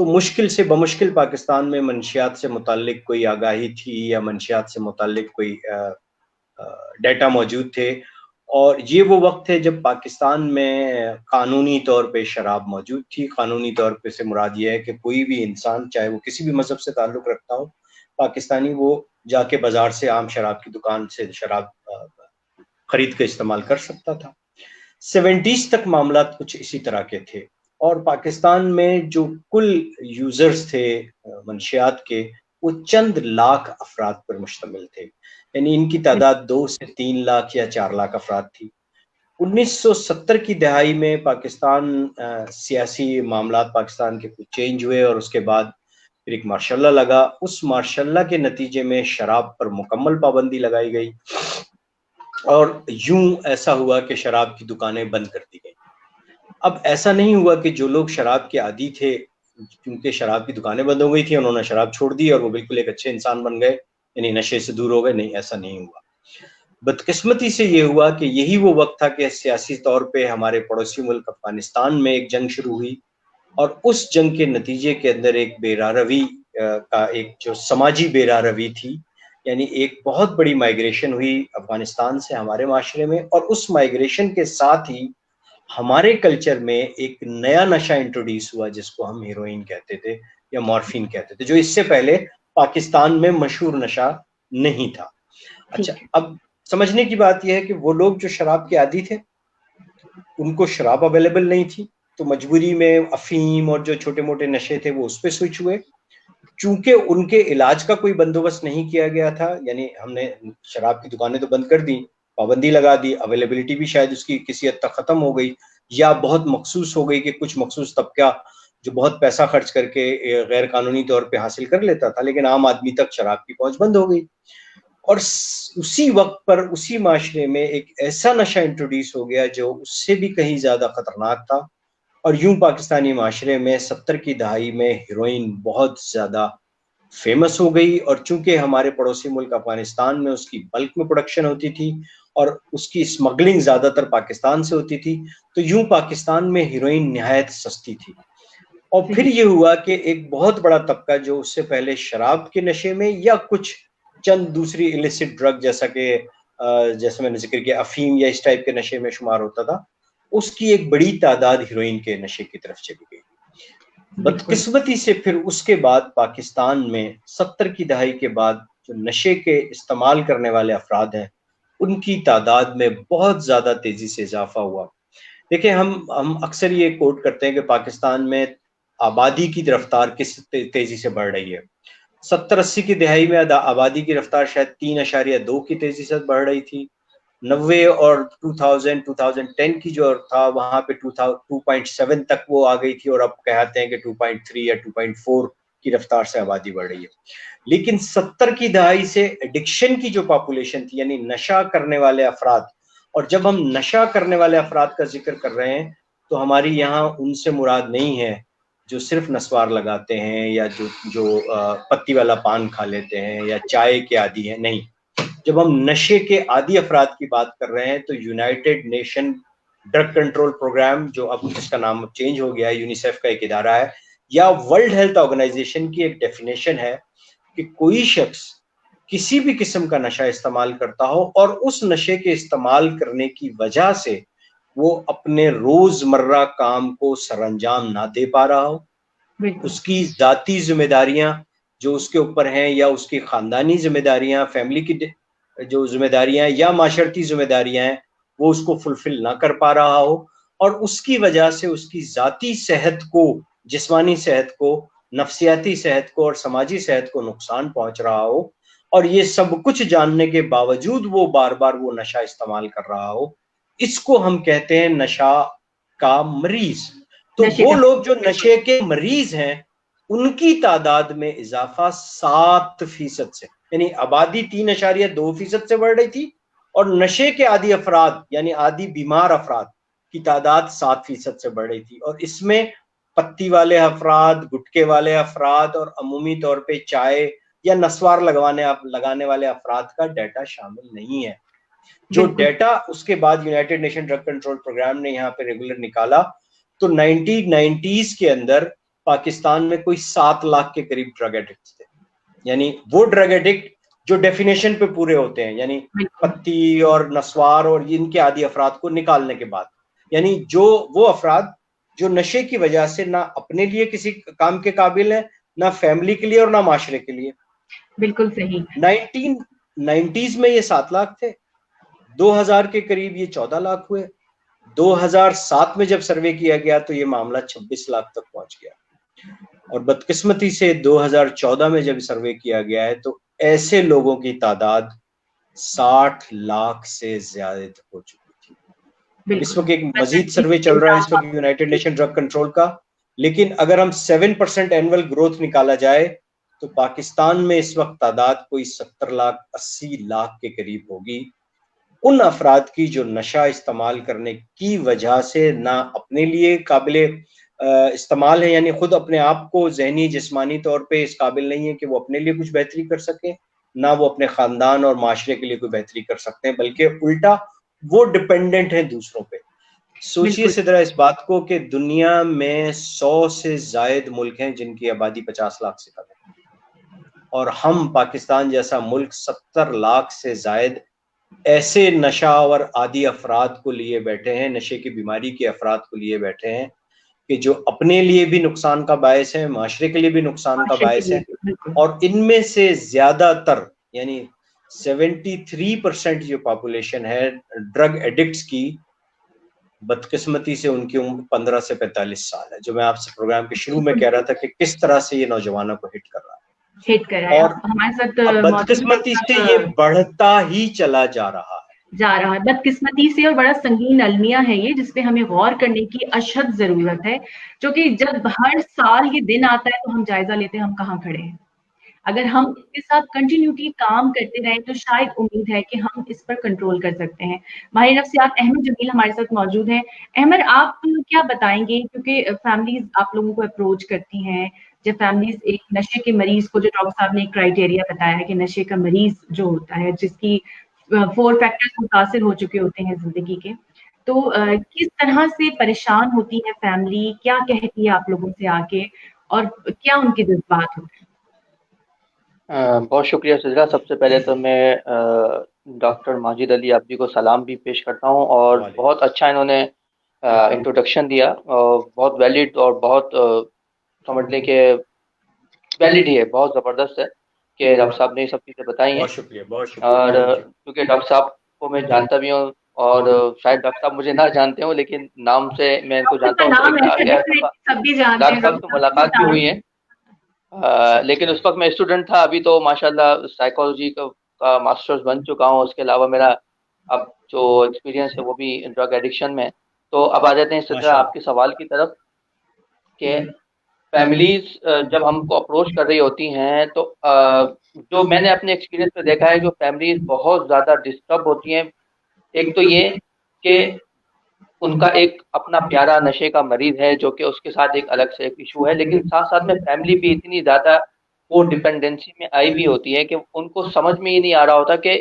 تو مشکل سے بمشکل پاکستان میں منشیات سے متعلق کوئی آگاہی تھی یا منشیات سے متعلق کوئی ڈیٹا موجود تھے. اور یہ وہ وقت ہے جب پاکستان میں قانونی طور پہ شراب موجود تھی. قانونی طور پہ سے مراد یہ ہے کہ کوئی بھی انسان چاہے وہ کسی بھی مذہب سے تعلق رکھتا ہو پاکستانی، وہ جا کے بازار سے عام شراب کی دکان سے شراب خرید کے استعمال کر سکتا تھا. 70s تک معاملات کچھ اسی طرح کے تھے، اور پاکستان میں جو کل یوزرز تھے منشیات کے وہ چند لاکھ افراد پر مشتمل تھے. یعنی ان کی تعداد 2 سے 3 لاکھ یا 4 لاکھ افراد تھی. 1970 کی دہائی میں پاکستان سیاسی معاملات پاکستان کے کچھ چینج ہوئے، اور اس کے بعد پھر ایک مارشاء اللہ لگا. اس مارشاء اللہ کے نتیجے میں شراب پر مکمل پابندی لگائی گئی، اور یوں ایسا ہوا کہ شراب کی دکانیں بند کر دی گئی. اب ایسا نہیں ہوا کہ جو لوگ شراب کے عادی تھے کیونکہ شراب کی دکانیں بند ہو گئی تھی انہوں نے شراب چھوڑ دی اور وہ بالکل ایک اچھے انسان بن گئے، یعنی نشے سے دور ہو گئے. نہیں، ایسا نہیں ہوا. بدقسمتی سے یہ ہوا کہ یہی وہ وقت تھا کہ سیاسی طور پہ ہمارے پڑوسی ملک افغانستان میں ایک جنگ شروع ہوئی، اور اس جنگ کے نتیجے کے اندر ایک بیراروی کا ایک جو سماجی بیراروی تھی، یعنی ایک بہت بڑی مائیگریشن ہوئی افغانستان سے ہمارے معاشرے میں، اور اس مائیگریشن کے ساتھ ہی ہمارے کلچر میں ایک نیا نشہ انٹروڈیوس ہوا جس کو ہم ہیروئن کہتے تھے یا مورفین کہتے تھے، جو اس سے پہلے پاکستان میں مشہور نشہ نہیں تھا. اچھا، اب سمجھنے کی بات یہ ہے کہ وہ لوگ جو شراب کے عادی تھے ان کو شراب اویلیبل نہیں تھی، تو مجبوری میں افیم اور جو چھوٹے موٹے نشے تھے وہ اس پہ سوئچ ہوئے. چونکہ ان کے علاج کا کوئی بندوبست نہیں کیا گیا تھا، یعنی ہم نے شراب کی دکانیں تو بند کر دی، پابندی لگا دی، اویلیبلٹی بھی شاید اس کی کسی حد تک ختم ہو گئی یا بہت مخصوص ہو گئی کہ کچھ مخصوص طبقہ جو بہت پیسہ خرچ کر کے غیر قانونی طور پہ حاصل کر لیتا تھا، لیکن عام آدمی تک شراب کی پہنچ بند ہو گئی. اور اسی وقت پر اسی معاشرے میں ایک ایسا نشہ انٹروڈیوس ہو گیا جو اس سے بھی کہیں زیادہ خطرناک تھا، اور یوں پاکستانی معاشرے میں 70 کی دہائی میں ہیروئن بہت زیادہ فیمس ہو گئی. اور چونکہ ہمارے پڑوسی ملک افغانستان میں اس کی بلک میں پروڈکشن ہوتی تھی اور اس کی اسمگلنگ زیادہ تر پاکستان سے ہوتی تھی، تو یوں پاکستان میں ہیروئن نہایت سستی تھی. اور پھر یہ ہوا کہ ایک بہت بڑا طبقہ جو اس سے پہلے شراب کے نشے میں یا کچھ چند دوسری ایلیسٹ ڈرگ جیسے میں نے ذکر کیا افیم یا اس ٹائپ کے نشے میں شمار ہوتا تھا، اس کی ایک بڑی تعداد ہیروئن کے نشے کی طرف چلی گئی. بدقسمتی سے پھر اس کے بعد پاکستان میں 70 کی دہائی کے بعد جو نشے کے استعمال کرنے والے افراد ہیں ان کی تعداد میں بہت زیادہ تیزی سے اضافہ ہوا. دیکھیں، ہم اکثر یہ کوٹ کرتے ہیں کہ پاکستان میں آبادی کی رفتار کس تیزی سے بڑھ رہی ہے. 70-80 کی دہائی میں آبادی کی رفتار شاید 3.2 کی تیزی سے بڑھ رہی تھی. 90 اور 2010 کی جو تھا وہاں پہ 2.7 تک وہ آ گئی تھی، اور اب کہتے ہیں کہ 2.3 یا 2.4 کی رفتار سے آبادی بڑھ رہی ہے. لیکن 70 کی دہائی سے ایڈکشن کی جو پاپولیشن تھی، یعنی نشہ کرنے والے افراد، اور جب ہم نشہ کرنے والے افراد کا ذکر کر رہے ہیں تو ہماری یہاں ان سے مراد نہیں ہے جو صرف نسوار لگاتے ہیں یا جو پتی والا پان کھا لیتے ہیں یا چائے کے عادی ہیں. نہیں، جب ہم نشے کے عادی افراد کی بات کر رہے ہیں تو United Nation drug control program, جو اب جس کا نام چینج ہو گیا ہے، یونیسیف کا ایک ادارہ ہے، یا ورلڈ ہیلتھ آرگنائزیشن کی ایک ڈیفینیشن ہے کہ کوئی شخص کسی بھی قسم کا نشہ استعمال کرتا ہو اور اس نشے کے استعمال کرنے کی وجہ سے وہ اپنے روزمرہ کام کو سر انجام نہ دے پا رہا ہو، اس کی ذاتی ذمہ داریاں جو اس کے اوپر ہیں یا اس کی خاندانی ذمہ داریاں، فیملی کی جو ذمہ داریاں یا معاشرتی ذمہ داریاں ہیں وہ اس کو فلفل نہ کر پا رہا ہو، اور اس کی وجہ سے اس کی ذاتی صحت کو، جسمانی صحت کو، نفسیاتی صحت کو اور سماجی صحت کو نقصان پہنچ رہا ہو، اور یہ سب کچھ جاننے کے باوجود وہ بار بار وہ نشہ استعمال کر رہا ہو، اس کو ہم کہتے ہیں نشہ کا مریض. تو وہ لوگ جو نشے کے مریض ہیں ان کی تعداد میں اضافہ 7% سے، یعنی آبادی 3.2% سے بڑھ رہی تھی، اور نشے کے عادی افراد یعنی عادی بیمار افراد کی تعداد 7% سے بڑھ رہی تھی. اور اس میں پتی والے افراد، گٹکے والے افراد اور عمومی طور پہ چائے یا نسوار لگانے والے افراد کا ڈیٹا شامل نہیں ہے. جو ڈیٹا اس کے بعد United Nation drug control program نے یہاں پہ ریگولر نکالا تو 1990s کے اندر پاکستان میں کوئی 7 لاکھ کے قریب ڈرگ ایڈکٹس تھے، یعنی وہ ڈرگ ایڈکٹ جو ڈیفینیشن پہ پورے ہوتے ہیں، یعنی پتی اور نسوار اور ان کے عادی افراد کو نکالنے کے بعد، یعنی جو وہ افراد جو نشے کی وجہ سے نہ اپنے لیے کسی کام کے قابل ہیں، نہ فیملی کے لیے اور نہ معاشرے کے لیے. بالکل صحیح. 1990s میں یہ 7 لاکھ تھے، 2000 کے قریب یہ 14 لاکھ ہوئے، 2007 میں جب سروے کیا گیا تو یہ معاملہ 26 لاکھ تک پہنچ گیا، اور بدقسمتی سے 2014 میں جب سروے کیا گیا ہے تو ایسے لوگوں کی تعداد 60 لاکھ سے زیادہ ہو چکی تھی. اس وقت ایک مزید سروے چل رہا ہے اس وقت یونائٹڈ نیشن ڈرگ کنٹرول کا، لیکن اگر ہم 7% اینول گروتھ نکالا جائے تو پاکستان میں اس وقت تعداد کوئی 70 لاکھ 80 لاکھ کے قریب ہوگی ان افراد کی جو نشہ استعمال کرنے کی وجہ سے نہ اپنے لیے قابل استعمال ہے، یعنی خود اپنے آپ کو ذہنی جسمانی طور پہ اس قابل نہیں ہے کہ وہ اپنے لیے کچھ بہتری کر سکیں، نہ وہ اپنے خاندان اور معاشرے کے لیے کوئی بہتری کر سکتے ہیں، بلکہ الٹا وہ ڈپینڈنٹ ہیں دوسروں پہ. سوچئے سدرا اس بات کو کہ دنیا میں 100 سے زائد ملک ہیں جن کی آبادی 50 لاکھ سے کم ہے، اور ہم پاکستان جیسا ملک 70 لاکھ سے زائد ایسے نشہ اور عادی افراد کو لیے بیٹھے ہیں، نشے کی بیماری کے افراد کو لیے بیٹھے ہیں کہ جو اپنے لیے بھی نقصان کا باعث ہے، معاشرے کے لیے بھی نقصان کا باعث ہے، اور ان میں سے زیادہ تر یعنی 73% جو پاپولیشن ہے ڈرگ ایڈکٹس کی، بدقسمتی سے ان کی عمر 15 سے 45 سال ہے، جو میں آپ سے پروگرام کے شروع میں کہہ رہا تھا کہ کس طرح سے یہ نوجوانوں کو ہٹ کر رہا ہے، اور ہمارے ساتھ بدقسمتی سے یہ بڑھتا ہی چلا جا رہا ہے بدقسمتی سے، اور بڑا سنگین المیہ ہے یہ، جس پہ ہمیں غور کرنے کی اشد ضرورت ہے، جو کہ جب ہر سال یہ دن آتا ہے تو ہم جائزہ لیتے ہیں ہم کہاں کھڑے ہیں. اگر ہم اس کے ساتھ کنٹینیوٹی کام کرتے رہیں تو شاید امید ہے کہ ہم اس پر کنٹرول کر سکتے ہیں. ماہر نفسیات احمد جمیل ہمارے ساتھ موجود ہیں. احمد، آپ کیا بتائیں گے، کیونکہ فیملیز آپ لوگوں کو اپروچ کرتی ہیں، جب فیملیز ایک نشے کے مریض کو، جو ڈاکٹر صاحب نے ایک کرائیٹیریا بتایا ہے کہ نشے کا مریض جو ہوتا ہے جس کی 4 فیکٹرز متاثر ہو چکے ہوتے ہیں زندگی کے، تو کس طرح سے پریشان ہوتی ہے فیملی، کیا کہتی ہے آپ لوگوں سے آ کے، اور کیا ان کے جذبات ہوتے ہیں؟ بہت شکریہ سجرا. سب سے پہلے تو میں ڈاکٹر ماجد علی آپ جی کو سلام بھی پیش کرتا ہوں، اور بہت اچھا انہوں نے انٹروڈکشن دیا، بہت ویلڈ اور بہت سمجھ لیں کہ ویلڈ ہی ہے، بہت زبردست ہے کہ ڈاکٹر صاحب نے یہ سب چیزیں بتائی ہیں. بہت شکریہ. اور کیونکہ ڈاکٹر صاحب کو میں جانتا بھی ہوں، اور شاید ڈاکٹر صاحب مجھے نہ جانتے ہوں، لیکن نام سے میں ان کو جانتا ہوں. ڈاکٹر صاحب سے ملاقات بھی ہوئی ہے، لیکن اس وقت میں اسٹوڈنٹ تھا. ابھی تو ماشاءاللہ سائیکالوجی کا ماسٹرز بن چکا ہوں. اس کے علاوہ میرا اب جو ایکسپیرینس ہے وہ بھی ڈرگ ایڈکشن میں. تو اب آ جاتے ہیں سدرا آپ کے سوال کی طرف کہ فیملیز جب ہم کو اپروچ کر رہی ہوتی ہیں تو جو میں نے اپنے ایکسپیرینس میں دیکھا ہے، جو فیملیز بہت زیادہ ڈسٹرب ہوتی ہیں. ایک تو یہ کہ ان کا ایک اپنا پیارا نشے کا مریض ہے جو کہ اس کے ساتھ ایک الگ سے ایک ایشو ہے، لیکن ساتھ ساتھ میں فیملی بھی اتنی زیادہ وہ ڈپینڈنسی میں آئی بھی ہوتی ہے کہ ان کو سمجھ میں ہی نہیں آ رہا ہوتا کہ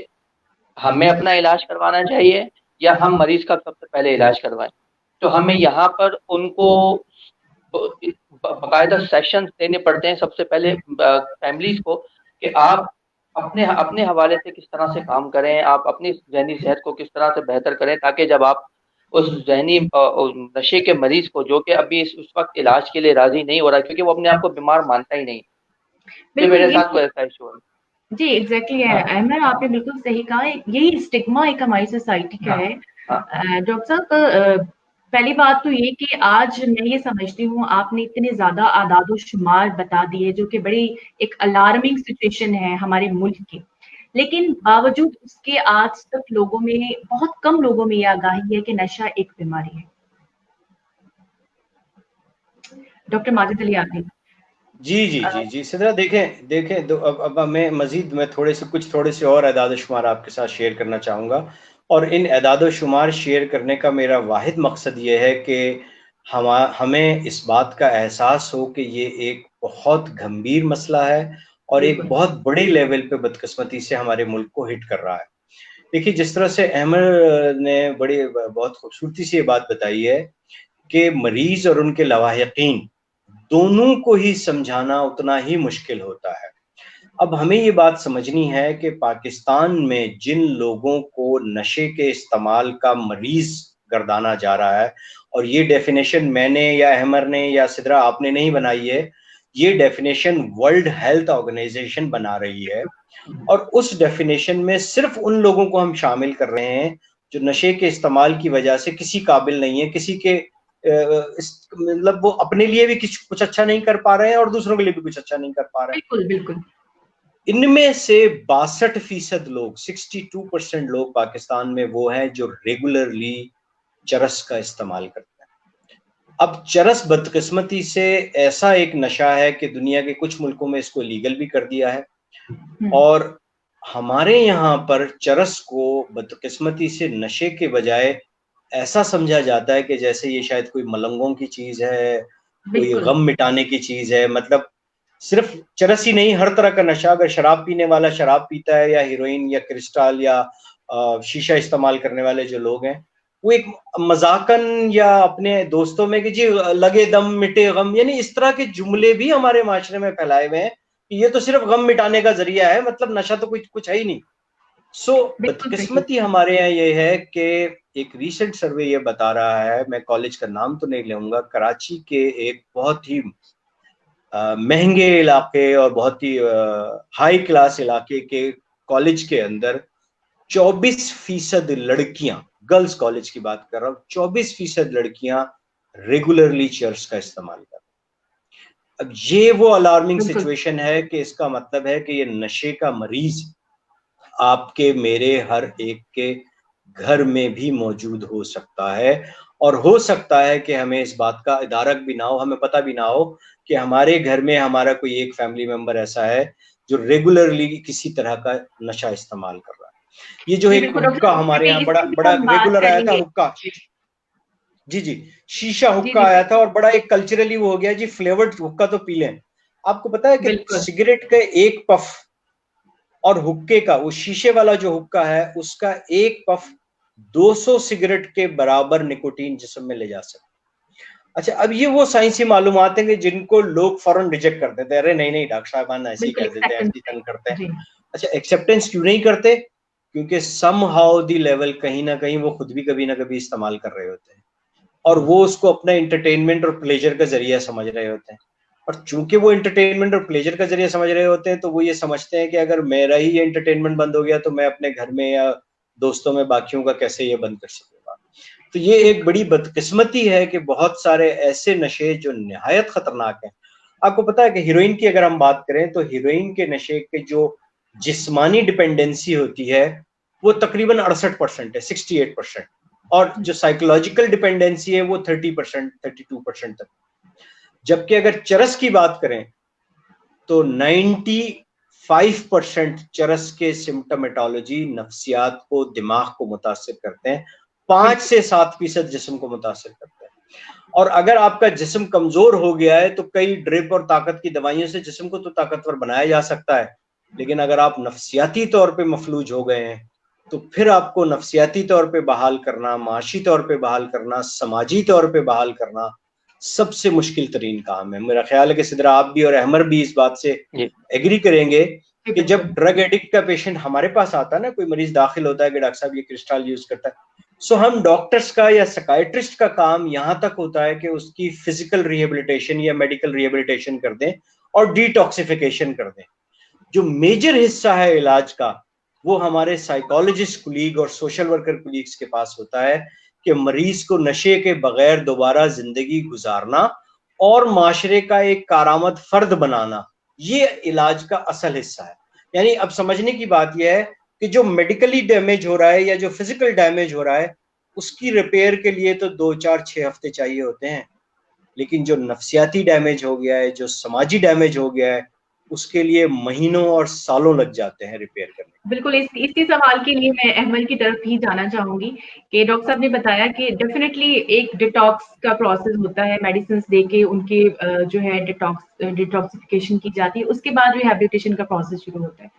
ہمیں اپنا علاج کروانا چاہیے یا ہم مریض کا سب سے پہلے علاج کروائیں. تو ہمیں یہاں پر ان کو باقاعدہ سیشنز دینے پڑتے ہیں سب سے پہلے فیملیز کو، کہ آپ اپنے حوالے سے کس طرح سے کام کریں، آپ اپنی ذہنی صحت کو کس طرح سے بہتر کریں، تاکہ جب آپ اس ذہنی نشے کے مریض کو، جو کہ ابھی اس وقت علاج کے لیے راضی نہیں ہو رہا کیونکہ وہ اپنے آپ کو بیمار مانتا ہی نہیں، تو میرے ساتھ کوئی ایسا ایشو ہے. جی ایگزیکٹلی ہے احمد، آپ نے بالکل صحیح کہا. یہی اسٹگما ایک ہماری سوسائٹی کا ہے. ڈاکٹر صاحب، پہلی بات تو یہ کہ آج میں یہ سمجھتی ہوں آپ نے اتنے زیادہ اعداد و شمار بتا دیے جو کہ بڑی ایک الارمنگ سچویشن ہے ہمارے ملک کی، لیکن باوجود اس کے آج تک لوگوں میں، بہت کم لوگوں میں یہ آگاہی ہے کہ نشہ ایک بیماری ہے. ڈاکٹر ماجد علی آپ. جی سدرا، دیکھیں اب میں تھوڑے سے اور اعداد و شمار آپ کے ساتھ شیئر کرنا چاہوں گا، اور ان اعداد و شمار شیئر کرنے کا میرا واحد مقصد یہ ہے کہ ہمیں اس بات کا احساس ہو کہ یہ ایک بہت گھمبیر مسئلہ ہے اور ایک بہت بڑے لیول پہ بدقسمتی سے ہمارے ملک کو ہٹ کر رہا ہے. دیکھیے، جس طرح سے احمد نے بہت خوبصورتی سے یہ بات بتائی ہے کہ مریض اور ان کے لواحقین دونوں کو ہی سمجھانا اتنا ہی مشکل ہوتا ہے۔ اب ہمیں یہ بات سمجھنی ہے کہ پاکستان میں جن لوگوں کو نشے کے استعمال کا مریض گردانا جا رہا ہے، اور یہ ڈیفینیشن میں نے یا احمر نے یا سدرا آپ نے نہیں بنائی ہے، یہ ڈیفینیشن ورلڈ ہیلتھ آرگنائزیشن بنا رہی ہے، اور اس ڈیفینیشن میں صرف ان لوگوں کو ہم شامل کر رہے ہیں جو نشے کے استعمال کی وجہ سے کسی قابل نہیں ہے، کسی کے مطلب وہ اپنے لیے بھی کچھ اچھا نہیں کر پا رہے ہیں اور دوسروں کے لیے بھی کچھ اچھا نہیں کر پا رہے ہیں۔ بالکل بالکل۔ ان میں سے 62% لوگ 62% لوگ پاکستان میں وہ ہیں جو ریگولرلی چرس کا استعمال کرتے ہیں۔ اب چرس بدقسمتی سے ایسا ایک نشہ ہے کہ دنیا کے کچھ ملکوں میں اس کو لیگل بھی کر دیا ہے، اور ہمارے یہاں پر چرس کو بدقسمتی سے نشے کے بجائے ایسا سمجھا جاتا ہے کہ جیسے یہ شاید کوئی ملنگوں کی چیز ہے، کوئی غم مٹانے کی چیز ہے۔ مطلب صرف چرس ہی نہیں، ہر طرح کا نشہ، اگر شراب پینے والا شراب پیتا ہے یا ہیروئن یا کرسٹل یا شیشہ استعمال کرنے والے جو لوگ ہیں، وہ ایک مذاقن یا اپنے دوستوں میں کہ جی لگے دم مٹے غم، یعنی اس طرح کے جملے بھی ہمارے معاشرے میں پھیلائے ہوئے ہیں کہ یہ تو صرف غم مٹانے کا ذریعہ ہے، مطلب نشہ تو کچھ ہے ہی نہیں۔ بدقسمتی ہمارے یہاں یہ ہے کہ ایک ریسنٹ سروے یہ بتا رہا ہے، میں کالج کا نام تو نہیں لوں گا، کراچی کے ایک بہت ہی مہنگے علاقے اور بہت ہی ہائی کلاس علاقے کے کالج کے اندر 24% لڑکیاں، گرلز کالج کی بات کر رہا ہوں، 24% لڑکیاں ریگولرلی چرس کا استعمال کر رہی ہیں۔ اب یہ وہ الارمنگ سچویشن ہے کہ اس کا مطلب ہے کہ یہ نشے کا مریض آپ کے میرے ہر ایک کے گھر میں بھی موجود ہو سکتا ہے، اور ہو سکتا ہے کہ ہمیں اس بات کا ادراک بھی نہ ہو، ہمیں پتہ بھی نہ ہو کہ ہمارے گھر میں ہمارا کوئی ایک فیملی ممبر ایسا ہے جو ریگولرلی کسی طرح کا نشہ استعمال کر رہا ہے۔ یہ جو ایک حکا ہمارے یہاں بڑا ریگولر آیا تھا، حکا، جی شیشہ حکا آیا تھا، اور بڑا ایک کلچرلی وہ ہو گیا جی فلیورڈ حکا تو پی لیں۔ آپ کو پتا ہے کہ سگریٹ کا ایک پف اور حکے کا، وہ شیشے والا جو حکا ہے اس کا ایک پف 200 سگریٹ کے برابر نکوٹین جسم میں لے جا سکتے۔ اچھا، اب یہ وہ سائنسی معلومات ہیں کہ جن کو لوگ فوراً ریجیکٹ کر دیتے ہیں، ارے نہیں ڈاکٹر صاحب ایسے ہی کہہ دیتے ہیں، ایسے تنگ کرتے ہیں۔ اچھا، ایکسیپٹنس کیوں نہیں کرتے؟ کیونکہ سم ہاؤ دی لیول کہیں نہ کہیں وہ خود بھی کبھی نہ کبھی استعمال کر رہے ہوتے ہیں، اور وہ اس کو اپنا انٹرٹینمنٹ اور پلیجر کا ذریعہ سمجھ رہے ہوتے ہیں، اور چونکہ وہ انٹرٹینمنٹ اور پلیجر کا ذریعہ سمجھ رہے ہوتے ہیں تو وہ یہ سمجھتے ہیں کہ اگر میرا ہی یہ انٹرٹینمنٹ بند ہو گیا تو میں اپنے گھر میں یا دوستوں میں باقیوں کا کیسے یہ بند کر سکوں گا۔ تو یہ ایک بڑی بدقسمتی ہے کہ بہت سارے ایسے نشے جو نہایت خطرناک ہیں۔ آپ کو پتا ہے کہ ہیروئن کی اگر ہم بات کریں تو ہیروئن کے نشے کے جو جسمانی ڈپینڈنسی ہوتی ہے وہ تقریباً 68% ہے، 68%، اور جو سائیکولوجیکل ڈپینڈنسی ہے وہ 30%، 32% تک۔ جبکہ اگر چرس کی بات کریں تو 95% چرس کے سمٹمیٹالوجی نفسیات کو، دماغ کو متاثر کرتے ہیں، 5 سے 7% جسم کو متاثر کرتے ہیں۔ اور اگر آپ کا جسم کمزور ہو گیا ہے تو کئی ڈرپ اور طاقت کی دوائیوں سے جسم کو تو طاقتور بنایا جا سکتا ہے، لیکن اگر آپ نفسیاتی طور پہ مفلوج ہو گئے ہیں تو پھر آپ کو نفسیاتی طور پہ بحال کرنا، معاشی طور پہ بحال کرنا، سماجی طور پہ بحال کرنا سب سے مشکل ترین کام ہے۔ میرا خیال ہے کہ صدرا آپ بھی اور احمر بھی اس بات سے ایگری کریں گے کہ جب ڈرگ ایڈکٹ کا پیشنٹ ہمارے پاس آتا ہے نا، کوئی مریض داخل ہوتا ہے کہ ڈاکٹر صاحب یہ کرسٹل یوز کرتا ہے، سو ہم ڈاکٹرز کا یا سائیکائٹرسٹ کا کام یہاں تک ہوتا ہے کہ اس کی فزیکل ریہیبلیٹیشن یا میڈیکل ریہیبلیٹیشن کر دیں اور ڈی ٹاکسیفیکیشن کر دیں۔ جو میجر حصہ ہے علاج کا وہ ہمارے سائیکالوجسٹ کولیگ اور سوشل ورکر کولیگز کے پاس ہوتا ہے کہ مریض کو نشے کے بغیر دوبارہ زندگی گزارنا اور معاشرے کا ایک کارآمد فرد بنانا، یہ علاج کا اصل حصہ ہے۔ یعنی اب سمجھنے کی بات یہ ہے کہ جو میڈیکلی ڈیمیج ہو رہا ہے یا جو فزیکل ڈیمیج ہو رہا ہے اس کی ریپیئر کے لیے تو 2 4 6 ہفتے چاہیے ہوتے ہیں، لیکن جو نفسیاتی ڈیمیج ہو گیا ہے، جو سماجی ڈیمیج ہو گیا ہے، اس کے لیے مہینوں اور سالوں لگ جاتے ہیں ریپیئر کرنے۔ بالکل، اسی سوال کے لیے میں احمد کی طرف ہی جانا چاہوں گی کہ ڈاکٹر صاحب نے بتایا کہ ڈیفینیٹلی ایک ڈیٹاکس کا پروسیس ہوتا ہے، میڈیسنس دے کے ان کے جو ہے ڈیٹاکسیفیکیشن کی جاتی ہے، اس کے بعد ریہیبلیٹیشن کا پروسیس شروع ہوتا ہے۔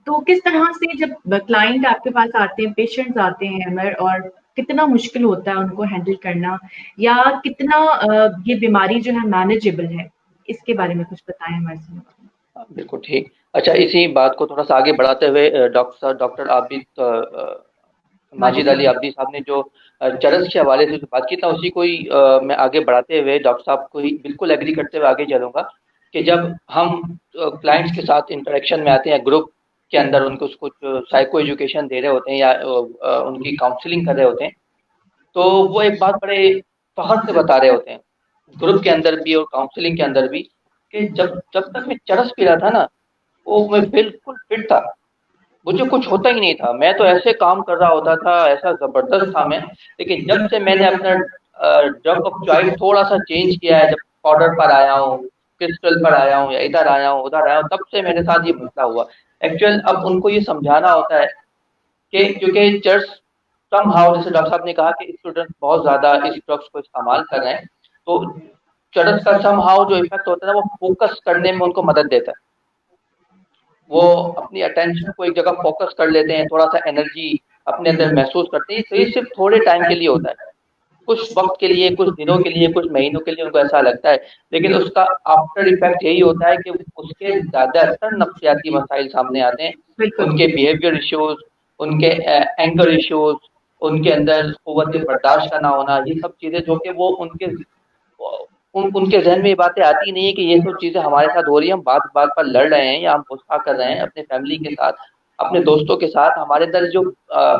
تو کس طرح سے جب کلائنٹ آپ کے پاس آتے ہیں، پیشنٹس آتے ہیں احمد، اور کتنا مشکل ہوتا ہے ان کو ہینڈل کرنا، یا کتنا یہ بیماری جو ہے مینیجیبل ہے؟ اس کے بارے میں کچھ بتائیں ہمارے سامنے. بالکل ٹھیک. اچھا, اسی بات کو تھوڑا سا آگے بڑھاتے ہوئے ڈاکٹر عابد ماجد علی عابدی صاحب نے جو چرس کے حوالے سے جو بات کی تھا, اسی کو ہی میں آگے بڑھاتے ہوئے ڈاکٹر صاحب کو ہی بالکل ایگری کرتے ہوئے آگے چلوں گا کہ جب ہم کلائنٹس کے ساتھ انٹریکشن میں آتے ہیں, گروپ کے اندر ان کو کچھ سائیکو ایجوکیشن دے رہے ہوتے ہیں یا ان کی کاؤنسلنگ کر رہے ہوتے ہیں, تو وہ ایک بات بڑے فخر سے بتا رہے ہوتے ہیں گروپ کے اندر بھی اور کاؤنسلنگ کے اندر بھی کہ جب تک میں چرس پی رہا تھا نا, وہ میں بالکل فٹ تھا, مجھے کچھ ہوتا ہی نہیں تھا, میں تو ایسے کام کر رہا ہوتا تھا, ایسا زبردست تھا میں. لیکن جب سے میں نے اپنا ڈرگ آف چوائس تھوڑا سا چینج کیا ہے, جب پاؤڈر پر آیا ہوں, کرسٹل پر آیا ہوں, یا ادھر آیا ہوں ادھر آیا ہوں, تب سے میرے ساتھ یہ مسئلہ ہوا. ایکچوئل اب ان کو یہ سمجھانا ہوتا ہے کہ کیونکہ چرچ سم ہاؤ, جیسے ڈاکٹر صاحب نے کہا کہ اسٹوڈنٹ بہت زیادہ اس ڈرگس کو استعمال کر رہے ہیں, تو چرچ کا سم ہاؤ جو افیکٹ ہوتا ہے نا, وہ فوکس کرنے میں ان کو مدد دیتا ہے. وہ اپنی اٹینشن کو ایک جگہ فوکس کر لیتے ہیں, تھوڑا سا انرجی اپنے اندر محسوس کرتے ہیں. تو یہ صرف تھوڑے ٹائم کے لیے ہوتا ہے, کچھ وقت کے لیے, کچھ دنوں کے لیے, کچھ مہینوں کے لیے ان کو ایسا لگتا ہے. لیکن اس کا آفٹر ایفیکٹ یہی ہوتا ہے کہ اس کے زیادہ تر نفسیاتی مسائل سامنے آتے ہیں. ان کے بیہیویئر ایشوز, ان کے اینگر ایشوز, ان کے اندر قوت برداشت کا نہ ہونا, یہ سب چیزیں جو کہ وہ ان کے ذہن میں یہ باتیں آتی نہیں ہے کہ یہ سب چیزیں ہمارے ساتھ ہو رہی ہیں, ہم بات بات پر لڑ رہے ہیں یا ہم غصہ کر رہے ہیں اپنے فیملی کے ساتھ, اپنے دوستوں کے ساتھ. ہمارے اندر جو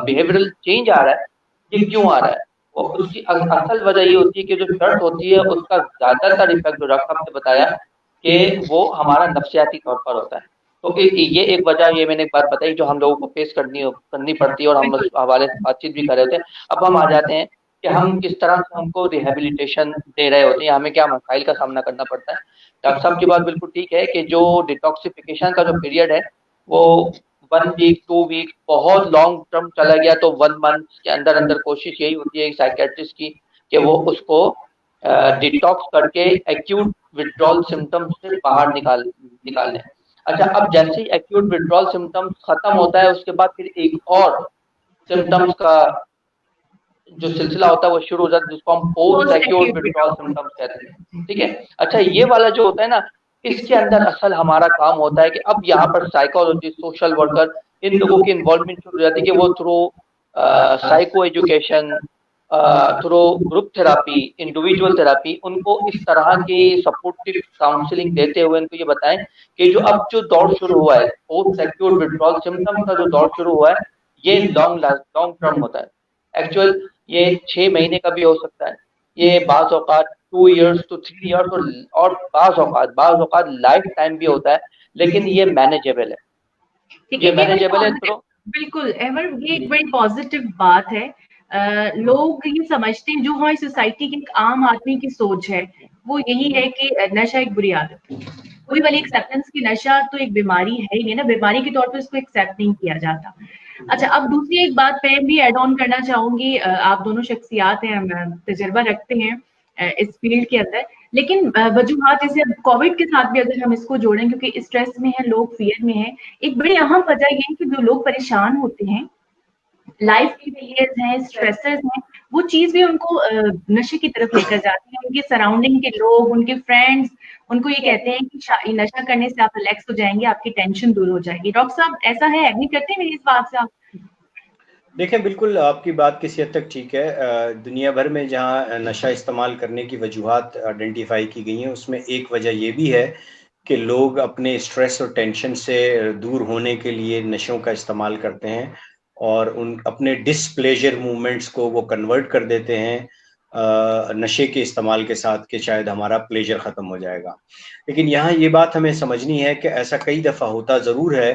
بیہیویئرل چینج آ رہا ہے, یہ کیوں آ رہا ہے؟ وہ اس کی اصل وجہ یہ ہوتی ہے کہ جو شرط ہوتی ہے اس کا زیادہ تر افیکٹ جو ڈاکٹر صاحب نے بتایا کہ وہ ہمارا نفسیاتی طور پر ہوتا ہے. تو یہ ایک وجہ, یہ میں نے ایک بات بتائی جو ہم لوگوں کو فیس کرنی پڑتی ہے, اور ہم اس حوالے سے بات چیت بھی کر رہے ہوتے ہیں. اب ہم آ جاتے ہیں کہ ہم کس طرح سے ان کو ریہیبلیٹیشن دے رہے ہوتے ہیں, ہمیں کیا مسائل کا سامنا کرنا پڑتا ہے. ڈاکٹر صاحب کی بات بالکل ٹھیک ہے کہ جو ڈیٹاکسیفیکیشن کا جو پیریڈ ہے وہ 1 ویک 2 ویک, بہت لانگ ٹرم چلا گیا تو 1 منتھ کے اندر اندر کوشش یہی ہوتی ہے سائیکیٹرسٹ کی کہ وہ اس کو ڈیٹاکس کر کے ایکیوٹ وڈرال سمٹمز سے باہر نکال لیں. اچھا, اب جیسے ہی ایکیوٹ وڈرال سمٹمز ختم ہوتا ہے, اس کے بعد پھر ایک اور سمٹمز کا جو سلسلہ ہوتا ہے وہ شروع ہو جاتا ہے, جس کو ہم پوسٹ ایکیوٹ وڈرال سمٹمز کہتے ہیں. ٹھیک ہے. اچھا, یہ والا جو ہوتا ہے نا, اس کے اندر اصل ہمارا کام ہوتا ہے کہ اب یہاں پر سائیکالوجسٹ, سوشل ورکر, ان لوگوں کی انوالومنٹ شروع ہو جاتی ہے کہ وہ through psycho education, through group therapy, individual therapy, ان کو اس طرح کی سپورٹو کاؤنسلنگ دیتے ہوئے ان کو یہ بتائیں کہ جو اب جو دور شروع ہوا ہے پوسٹ ایکیوٹ وڈرال سمٹم کا جو دور شروع ہوا ہے, یہ لانگ ٹرم ہوتا ہے. ایکچوئل یہ 6 مہینے کا بھی ہو سکتا ہے, یہ بعض اوقات 2 ایئرس to 3 ایئرس, اور بعض اوقات لائف ٹائم بھی ہوتا ہے, لیکن یہ مینیجیبل ہے. یہ مینیجیبل ہے. بالکل ایور, یہ ایک بڑی پازیٹیو بات ہے. لوگ یہ سمجھتے ہیں, جو ہماری سوسائٹی کی ایک عام آدمی کی سوچ ہے وہ یہی ہے کہ نشہ ایک بری عادت ہے. کوئی والی ایکسیپٹنس کی نشہ تو ایک بیماری ہے ہی نہیں نا, بیماری کے طور پہ اس کو ایکسیپٹ نہیں کیا جاتا. اچھا, اب دوسری ایک بات میں بھی ایڈ آن کرنا چاہوں گی. آپ دونوں شخصیات ہیں, تجربہ رکھتے ہیں اس فیلڈ کے اندر, لیکن وجوہات جیسے اب کووڈ کے ساتھ بھی اگر ہم اس کو جوڑیں, کیونکہ اسٹریس میں ہیں لوگ, فیئر میں ہیں, ایک بڑی اہم وجہ یہ ہے کہ جو لوگ پریشان ہوتے ہیں, لائف کے فیلئرز ہیں, اسٹریسرز ہیں, وہ چیز بھی ان کو نشے کی طرف لے کر جاتی ہے. ان کے سراؤنڈنگ کے لوگ, ان کے فرینڈز ان کو یہ کہتے ہیں کہ نشہ کرنے سے آپ ریلیکس ہو جائیں گے, آپ کی ٹینشن دور ہو جائے گی. ڈاکٹر صاحب ایسا ہے, ایگری کرتے ہیں میری اس بات سے آپ؟ دیکھیں, بالکل آپ کی بات کسی حد تک ٹھیک ہے. دنیا بھر میں جہاں نشہ استعمال کرنے کی وجوہات آئیڈینٹیفائی کی گئی ہیں, اس میں ایک وجہ یہ بھی ہے کہ لوگ اپنے اسٹریس اور ٹینشن سے دور ہونے کے لیے نشوں کا استعمال کرتے ہیں, اور ان اپنے ڈس پلیجر موومنٹس کو وہ کنورٹ کر دیتے ہیں نشے کے استعمال کے ساتھ کہ شاید ہمارا پلیجر ختم ہو جائے گا. لیکن یہاں یہ بات ہمیں سمجھنی ہے کہ ایسا کئی دفعہ ہوتا ضرور ہے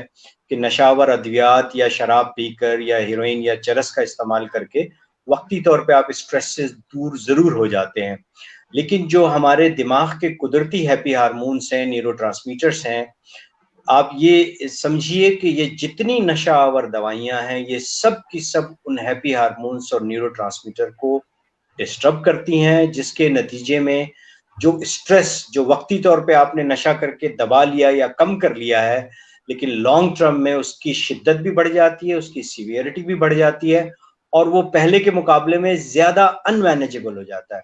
کہ نشاور ادویات یا شراب پی کر یا ہیروئن یا چرس کا استعمال کر کے وقتی طور پہ آپ اسٹریس سے دور ضرور ہو جاتے ہیں, لیکن جو ہمارے دماغ کے قدرتی ہیپی ہارمونس ہیں, نیورو ٹرانسمیٹرس ہیں, آپ یہ سمجھیے کہ یہ جتنی نشہ آور دوائیاں ہیں یہ سب کی سب ان ہیپی ہارمونس اور نیورو ٹرانسمیٹر کو ڈسٹرب کرتی ہیں, جس کے نتیجے میں جو اسٹریس جو وقتی طور پہ آپ نے نشہ کر کے دبا لیا یا کم کر لیا ہے, لیکن لانگ ٹرم میں اس کی شدت بھی بڑھ جاتی ہے, اس کی سیویئرٹی بھی بڑھ جاتی ہے, اور وہ پہلے کے مقابلے میں زیادہ انمینیجبل ہو جاتا ہے.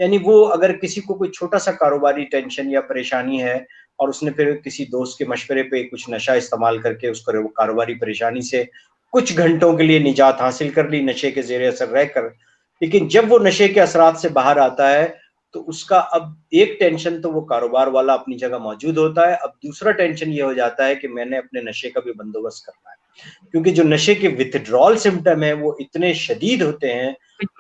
یعنی وہ اگر کسی کو کوئی چھوٹا سا کاروباری ٹینشن یا پریشانی ہے اور اس نے پھر کسی دوست کے مشورے پہ کچھ نشہ استعمال کر کے اس کو کاروباری پریشانی سے کچھ گھنٹوں کے لیے نجات حاصل کر لی نشے کے زیر اثر رہ کر، لیکن جب وہ نشے کے اثرات سے باہر آتا ہے تو اس کا اب ایک ٹینشن تو وہ کاروبار والا اپنی جگہ موجود ہوتا ہے، اب دوسرا ٹینشن یہ ہو جاتا ہے کہ میں نے اپنے نشے کا بھی بندوبست کرنا ہے، کیونکہ جو نشے کے وتھڈرال سمٹم ہیں وہ اتنے شدید ہوتے ہیں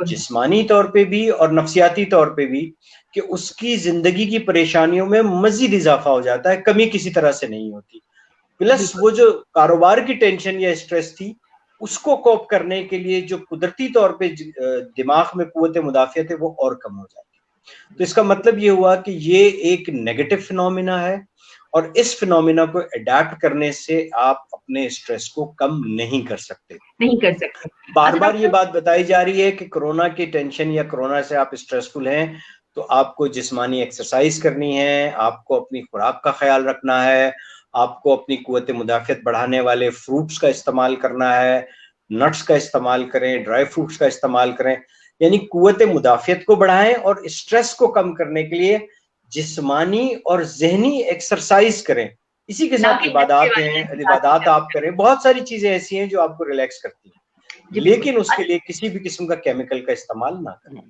جسمانی طور پہ بھی اور نفسیاتی طور پہ بھی کہ اس کی زندگی کی پریشانیوں میں مزید اضافہ ہو جاتا ہے، کمی کسی طرح سے نہیں ہوتی. پلس وہ جو کاروبار کی ٹینشن یا اسٹریس تھی اس کو کوپ کرنے کے لیے جو قدرتی طور پہ دماغ میں قوت مدافعت ہے وہ اور کم ہو جاتی ہے. تو اس کا مطلب یہ ہوا کہ یہ ایک نیگیٹو فینومینا ہے، اور اس فینومینا کو اڈیپٹ کرنے سے آپ اپنے اسٹریس کو کم نہیں کر سکتے. بار بار یہ بات بتائی جا رہی ہے کہ کرونا کی ٹینشن یا کرونا سے آپ اسٹریسفل ہیں تو آپ کو جسمانی ایکسرسائز کرنی ہے، آپ کو اپنی خوراک کا خیال رکھنا ہے، آپ کو اپنی قوت مدافعت بڑھانے والے فروٹس کا استعمال کرنا ہے، نٹس کا استعمال کریں، ڈرائی فروٹس کا استعمال کریں، یعنی قوت مدافعت کو بڑھائیں اور اسٹریس کو کم کرنے کے لیے جسمانی اور ذہنی ایکسرسائز کریں. اسی کے ساتھ عبادات آپ کریں، بہت ساری چیزیں ایسی ہیں جو آپ کو ریلیکس کرتی ہیں، لیکن اس کے لیے کسی بھی قسم کا کیمیکل کا استعمال نہ کریں.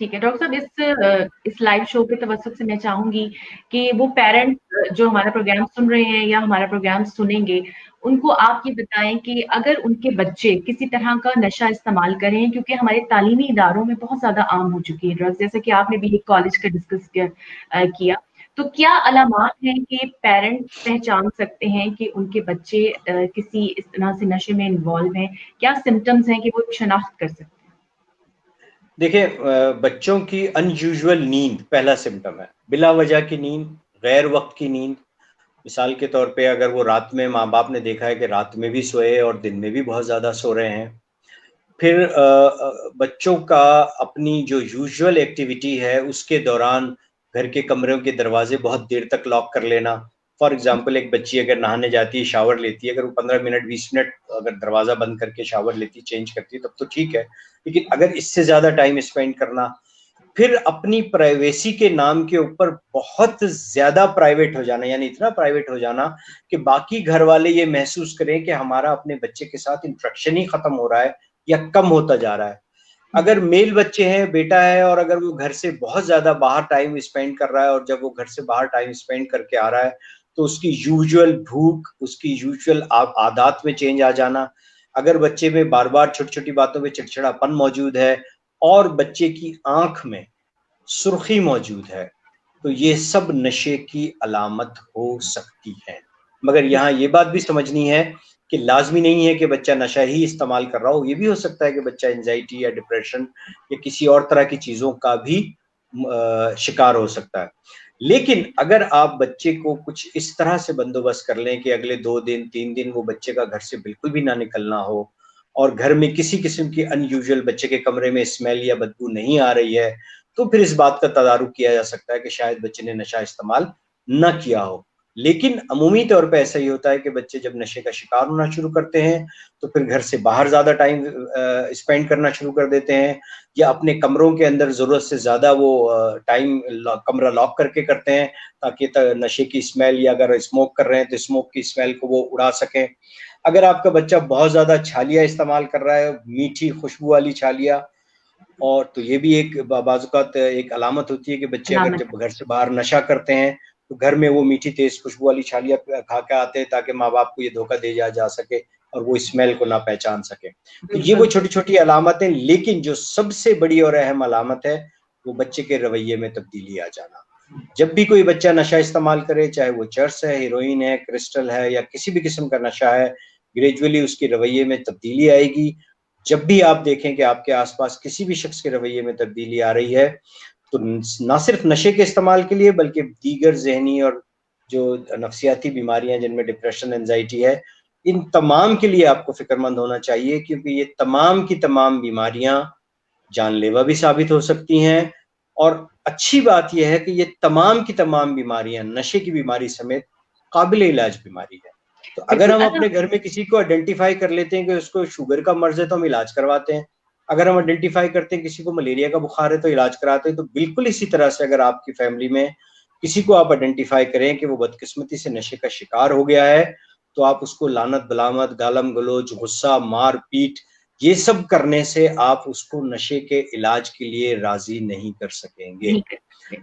ٹھیک ہے ڈاکٹر صاحب، اس لائیو شو کے توسط سے میں چاہوں گی کہ وہ پیرنٹس جو ہمارا پروگرام سن رہے ہیں یا ہمارا پروگرام سنیں گے ان کو آپ یہ بتائیں کہ اگر ان کے بچے کسی طرح کا نشہ استعمال کریں، کیونکہ ہمارے تعلیمی اداروں میں بہت زیادہ عام ہو چکی ہے ڈرگس، جیسے کہ آپ نے بھی ایک کالج کا ڈسکس کیا، تو کیا علامات ہیں کہ پیرنٹس پہچان سکتے ہیں کہ ان کے بچے کسی اس طرح سے نشے میں انوالو ہیں؟ کیا سمٹمز ہیں کہ وہ شناخت کر سکتے ہیں؟ دیکھیں، بچوں کی ان یوزول نیند پہلا سمٹم ہے، بلا وجہ کی نیند، غیر وقت کی نیند. مثال کے طور پہ اگر وہ رات میں، ماں باپ نے دیکھا ہے کہ رات میں بھی سوئے اور دن میں بھی بہت زیادہ سو رہے ہیں. پھر بچوں کا اپنی جو یوزول ایکٹیویٹی ہے اس کے دوران گھر کے کمروں کے دروازے بہت دیر تک لاک کر لینا. فار ایگزامپل ایک بچی اگر نہانے جاتی ہے، شاور لیتی ہے، اگر وہ 15 منٹ 20 منٹ اگر دروازہ بند کر کے شاور لیتی، چینج کرتی تب تو ٹھیک ہے، لیکن اگر اس سے زیادہ ٹائم اسپینڈ کرنا، پھر اپنی پرائیویسی کے نام کے اوپر بہت زیادہ پرائیویٹ ہو جانا، یعنی اتنا پرائیویٹ ہو جانا کہ باقی گھر والے یہ محسوس کریں کہ ہمارا اپنے بچے کے ساتھ انٹریکشن ہی ختم ہو رہا ہے یا کم ہوتا جا رہا ہے. اگر میل بچے ہیں، بیٹا ہے، اور اگر وہ گھر سے بہت زیادہ باہر ٹائم اسپینڈ کر رہا ہے، اور جب وہ گھر سے باہر ٹائم اسپینڈ کر کے آ رہا ہے تو اس کی یوزول بھوک، اس کی یوزول عادات میں چینج آ جانا. اگر بچے میں بار بار چھوٹی چھوٹی باتوں میں چڑچڑا پن موجود ہے اور بچے کی آنکھ میں سرخی موجود ہے تو یہ سب نشے کی علامت ہو سکتی ہے. مگر یہاں یہ بات بھی سمجھنی ہے کہ لازمی نہیں ہے کہ بچہ نشہ ہی استعمال کر رہا ہو، یہ بھی ہو سکتا ہے کہ بچہ انزائٹی یا ڈپریشن یا کسی اور طرح کی چیزوں کا بھی شکار ہو سکتا ہے. لیکن اگر آپ بچے کو کچھ اس طرح سے بندوبست کر لیں کہ اگلے 2 دن 3 دن وہ بچے کا گھر سے بالکل بھی نہ نکلنا ہو، اور گھر میں کسی قسم کی ان یوزول بچے کے کمرے میں اسمیل یا بدبو نہیں آ رہی ہے، تو پھر اس بات کا تدارک کیا جا سکتا ہے کہ شاید بچے نے نشہ استعمال نہ کیا ہو. لیکن عمومی طور پہ ایسا ہی ہوتا ہے کہ بچے جب نشے کا شکار ہونا شروع کرتے ہیں تو پھر گھر سے باہر زیادہ ٹائم اسپینڈ کرنا شروع کر دیتے ہیں، یا اپنے کمروں کے اندر ضرورت سے زیادہ وہ ٹائم کمرہ لاک کر کے کرتے ہیں تاکہ نشے کی اسمیل، یا اگر اسموک کر رہے ہیں تو اسموک کی اسمیل کو وہ اڑا سکیں. اگر آپ کا بچہ بہت زیادہ چھالیاں استعمال کر رہا ہے، میٹھی خوشبو والی چھالیاں، اور تو یہ بھی ایک بعض اوقات ایک علامت ہوتی ہے کہ بچے اگر جب گھر سے باہر نشہ کرتے ہیں تو گھر میں وہ میٹھی تیز خوشبو والی چھالیاں کھا کے آتے ہیں تاکہ ماں باپ کو یہ دھوکہ دے جا سکے اور وہ اسمیل کو نہ پہچان سکے. تو یہ وہ چھوٹی چھوٹی علامتیں، لیکن جو سب سے بڑی اور اہم علامت ہے وہ بچے کے رویے میں تبدیلی آ جانا. جب بھی کوئی بچہ نشہ استعمال کرے، چاہے وہ چرس ہے، ہیروئن ہے، کرسٹل ہے، یا کسی بھی قسم کا نشہ ہے، گریجولی اس کے رویے میں تبدیلی آئے گی. جب بھی آپ دیکھیں کہ آپ کے آس پاس کسی بھی شخص کے رویے میں تبدیلی آ رہی ہے تو نہ صرف نشے کے استعمال کے لیے بلکہ دیگر ذہنی اور جو نفسیاتی بیماریاں جن میں ڈپریشن، انزائٹی ہے، ان تمام کے لیے آپ کو فکر مند ہونا چاہیے، کیونکہ یہ تمام کی تمام بیماریاں جان لیوا بھی ثابت ہو سکتی ہیں. اور اچھی بات یہ ہے کہ یہ تمام کی تمام بیماریاں نشے کی بیماری سمیت قابل علاج بیماری ہے. تو اگر ہم اپنے گھر میں کسی کو آئیڈینٹیفائی کر لیتے ہیں کہ اس کو شوگر کا مرض ہے تو ہم علاج کرواتے ہیں، اگر ہم آئیڈینٹیفائی کرتے ہیں کسی کو ملیریا کا بخار ہے تو علاج کراتے ہیں، تو بالکل اسی طرح سے اگر آپ کی فیملی میں کسی کو آپ آئیڈینٹیفائی کریں کہ وہ بدقسمتی سے نشے کا شکار ہو گیا ہے، تو آپ اس کو لعنت بلامت، گالم گلوچ، غصہ، مار پیٹ، یہ سب کرنے سے آپ اس کو نشے کے علاج کے لیے راضی نہیں کر سکیں گے۔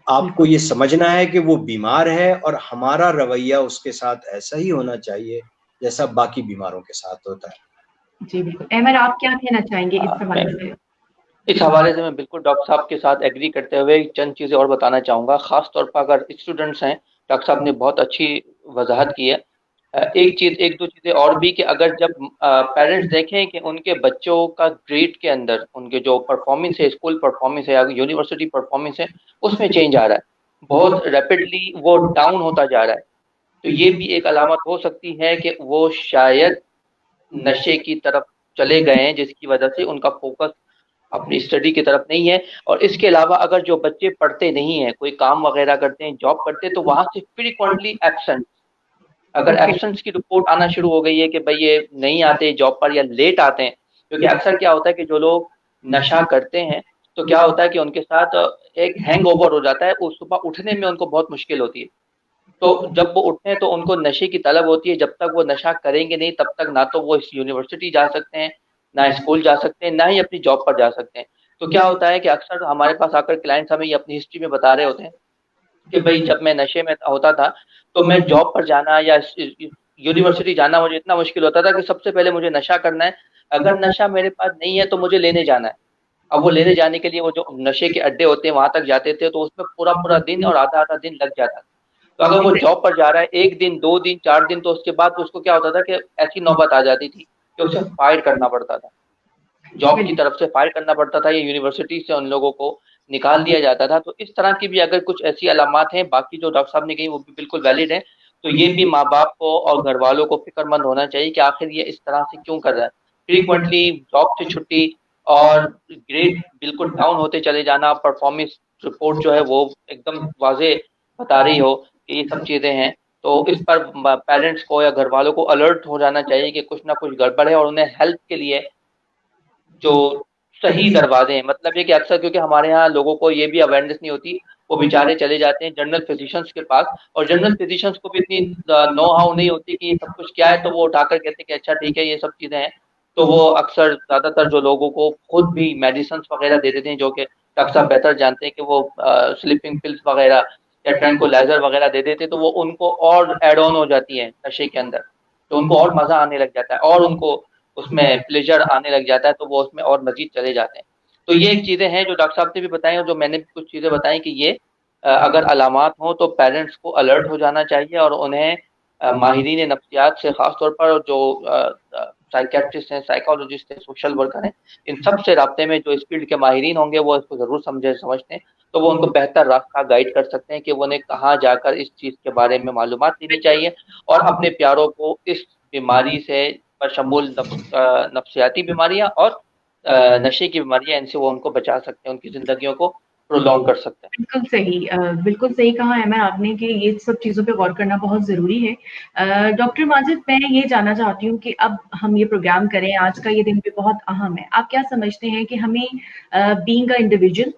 آپ کو یہ سمجھنا ہے کہ وہ بیمار ہے، اور ہمارا رویہ اس کے ساتھ ایسا ہی ہونا چاہیے جیسا باقی بیماروں کے ساتھ ہوتا ہے۔ جی بالکل، احمد آپ کیا کہنا چاہیں گے اس حوالے سے؟ اس حوالے سے میں بالکل ڈاکٹر صاحب کے ساتھ ایگری کرتے ہوئے چند چیزیں اور بتانا چاہوں گا، خاص طور پر اگر اسٹوڈنٹس ہیں۔ ڈاکٹر صاحب نے بہت اچھی وضاحت کی ہے۔ ایک دو چیزیں اور بھی کہ اگر جب پیرنٹس دیکھیں کہ ان کے بچوں کا گریڈ کے اندر ان کے جو پرفارمنس ہے، اسکول پرفارمنس ہے یا یونیورسٹی پرفارمنس ہے، اس میں چینج آ رہا ہے، بہت ریپڈلی وہ ڈاؤن ہوتا جا رہا ہے، تو یہ بھی ایک علامت ہو سکتی ہے کہ وہ شاید نشے کی طرف چلے گئے ہیں، جس کی وجہ سے ان کا فوکس اپنی اسٹڈی کی طرف نہیں ہے۔ اور اس کے علاوہ اگر جو بچے پڑھتے نہیں ہیں، کوئی کام وغیرہ کرتے ہیں، جاب کرتے ہیں، تو وہاں سے فریکوینٹلی ایبسنٹ، اگر ایبسنس کی رپورٹ آنا شروع ہو گئی ہے کہ بھئی یہ نہیں آتے جاب پر یا لیٹ آتے ہیں، کیونکہ اکثر کیا ہوتا ہے کہ جو لوگ نشہ کرتے ہیں تو کیا ہوتا ہے کہ ان کے ساتھ ایک ہینگ اوور ہو جاتا ہے، اس صبح اٹھنے میں ان کو بہت مشکل ہوتی ہے، تو جب وہ اٹھتے ہیں تو ان کو نشے کی طلب ہوتی ہے، جب تک وہ نشہ کریں گے نہیں تب تک نہ تو وہ اس یونیورسٹی جا سکتے ہیں، نہ اسکول جا سکتے ہیں، نہ ہی اپنی جاب پر جا سکتے ہیں۔ تو کیا ہوتا ہے کہ اکثر ہمارے پاس آ کر کلائنٹس ہمیں یہ اپنی ہسٹری میں بتا رہے ہوتے ہیں کہ بھئی جب میں نشے میں ہوتا تھا تو میں جاب پر جانا یا یونیورسٹی جانا مجھے اتنا مشکل ہوتا تھا کہ سب سے پہلے مجھے نشہ کرنا ہے، اگر نشہ میرے پاس نہیں ہے تو مجھے لینے جانا ہے۔ اب وہ لینے جانے کے لیے وہ جو نشے کے اڈے ہوتے ہیں وہاں تک جاتے تھے، تو اس میں پورا دن اور آدھا دن لگ جاتا تھا۔ تو اگر وہ جاب پر جا رہا ہے 1 دن 2 دن 4 دن، تو اس کے بعد اس کو کیا ہوتا تھا کہ ایسی نوبت آ جاتی تھی کہ اسے فائر کرنا پڑتا تھا، جاب کی طرف سے فائر کرنا پڑتا تھا یا یونیورسٹی سے ان لوگوں کو نکال دیا جاتا تھا۔ تو اس طرح کی بھی اگر کچھ ایسی علامات ہیں، باقی جو ڈاکٹر صاحب نے کہی وہ بھی بالکل ویلڈ ہیں، تو یہ بھی ماں باپ کو اور گھر والوں کو فکر مند ہونا چاہیے کہ آخر یہ اس طرح سے کیوں کر رہا ہے، فریکوینٹلی جاب سے چھٹی اور گریڈ بالکل ڈاؤن ہوتے چلے جانا، پرفارمنس رپورٹ جو ہے وہ ایک دم واضح بتا رہی ہو کہ یہ سب چیزیں ہیں، تو اس پر پیرنٹس کو یا گھر والوں کو الرٹ ہو جانا چاہیے کہ کچھ نہ کچھ گڑبڑ ہے، اور انہیں ہیلپ کے لیے جو صحیح دروازے ہیں، مطلب یہ کہ اکثر کیونکہ ہمارے ہاں لوگوں کو یہ بھی اویئرنیس نہیں ہوتی، وہ بیچارے چلے جاتے ہیں جنرل فزیشنس کے پاس، اور جنرل فزیشنس کو بھی اتنی نو ہاؤ نہیں ہوتی کہ یہ سب کچھ کیا ہے، تو وہ اٹھا کر کہتے ہیں کہ اچھا ٹھیک ہے یہ سب چیزیں ہیں، تو وہ اکثر زیادہ تر جو لوگوں کو خود بھی میڈیسنس وغیرہ دے دیتے ہیں، جو کہ ڈاکٹر صاحب بہتر جانتے ہیں کہ وہ سلیپنگ پلس وغیرہ یا ٹرینکولائزر وغیرہ دے دیتے، تو وہ ان کو اور ایڈ آن ہو جاتی ہیں نشے کے اندر، تو ان کو اور مزہ آنے لگ جاتا ہے اور ان کو اس میں پلیجر آنے لگ جاتا ہے، تو وہ اس میں اور مزید چلے جاتے ہیں۔ تو یہ ایک چیزیں ہیں جو ڈاکٹر صاحب نے بھی بتائی اور جو میں نے بھی کچھ چیزیں بتائیں کہ یہ اگر علامات ہوں تو پیرنٹس کو الرٹ ہو جانا چاہیے، اور انہیں ماہرین نفسیات سے خاص طور پر جو سائیکیٹرسٹ ہیں، سائیکالوجسٹ ہیں، سوشل ورکر ہیں، ان سب سے رابطے میں جو اس فیلڈ کے ماہرین ہوں گے وہ اس کو ضرور سمجھتے ہیں، تو وہ ان کو بہتر راستہ گائیڈ کر سکتے ہیں کہ وہ انہیں کہاں جا کر اس چیز کے بارے میں معلومات لینی چاہیے، اور اپنے پیاروں کو اس بیماری سے بشمول نفسیاتی بیماریاں اور نشے کی بیماریاں، ان سے وہ ان کو بچا سکتے ہیں، ان کی زندگیوں کو پرولونگ کر سکتے ہیں۔ بالکل صحیح کہا احمد آپ نے کہ یہ سب چیزوں پہ غور کرنا بہت ضروری ہے۔ ڈاکٹر ماجد، میں یہ جاننا چاہتی ہوں کہ اب ہم یہ پروگرام کریں، آج کا یہ دن بھی بہت اہم ہے، آپ کیا سمجھتے ہیں کہ ہمیں being a individual,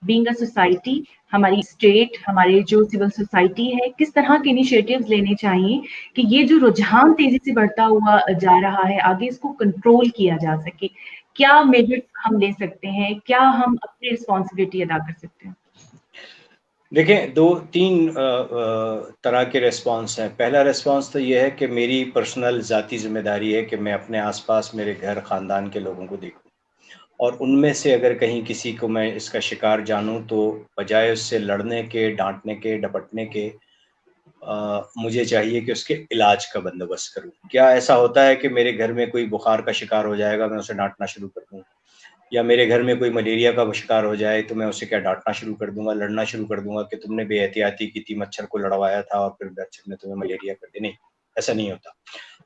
being a society, ہماری اسٹیٹ، ہمارے جو سول سوسائٹی ہے، کس طرح کے انیشیٹیوز لینے چاہیے کہ یہ جو رجحان تیزی سے بڑھتا ہوا جا رہا ہے آگے اس کو کنٹرول کیا جا سکے؟ کیا میجرز ہم لے سکتے ہیں؟ کیا ہم اپنی رسپانسبلٹی ادا کر سکتے ہیں؟ دیکھیں، 2-3 طرح کے ریسپانس ہیں۔ پہلا ریسپانس تو یہ ہے کہ میری پرسنل ذاتی ذمہ داری ہے کہ میں اپنے آس پاس میرے گھر خاندان کے لوگوں کو دیکھوں، اور ان میں سے اگر کہیں کسی کو میں اس کا شکار جانوں تو بجائے اس سے لڑنے کے، ڈانٹنے کے، ڈپٹنے کے، مجھے چاہیے کہ اس کے علاج کا بندوبست کروں۔ کیا ایسا ہوتا ہے کہ میرے گھر میں کوئی بخار کا شکار ہو جائے گا میں اسے ڈانٹنا شروع کر دوں، یا میرے گھر میں کوئی ملیریا کا شکار ہو جائے تو میں اسے کیا ڈانٹنا شروع کر دوں گا، لڑنا شروع کر دوں گا کہ تم نے بے احتیاطی کی تھی، مچھر کو لڑوایا تھا اور پھر مچھر نے تمہیں ملیریا کر دی؟ نہیں، ایسا نہیں ہوتا۔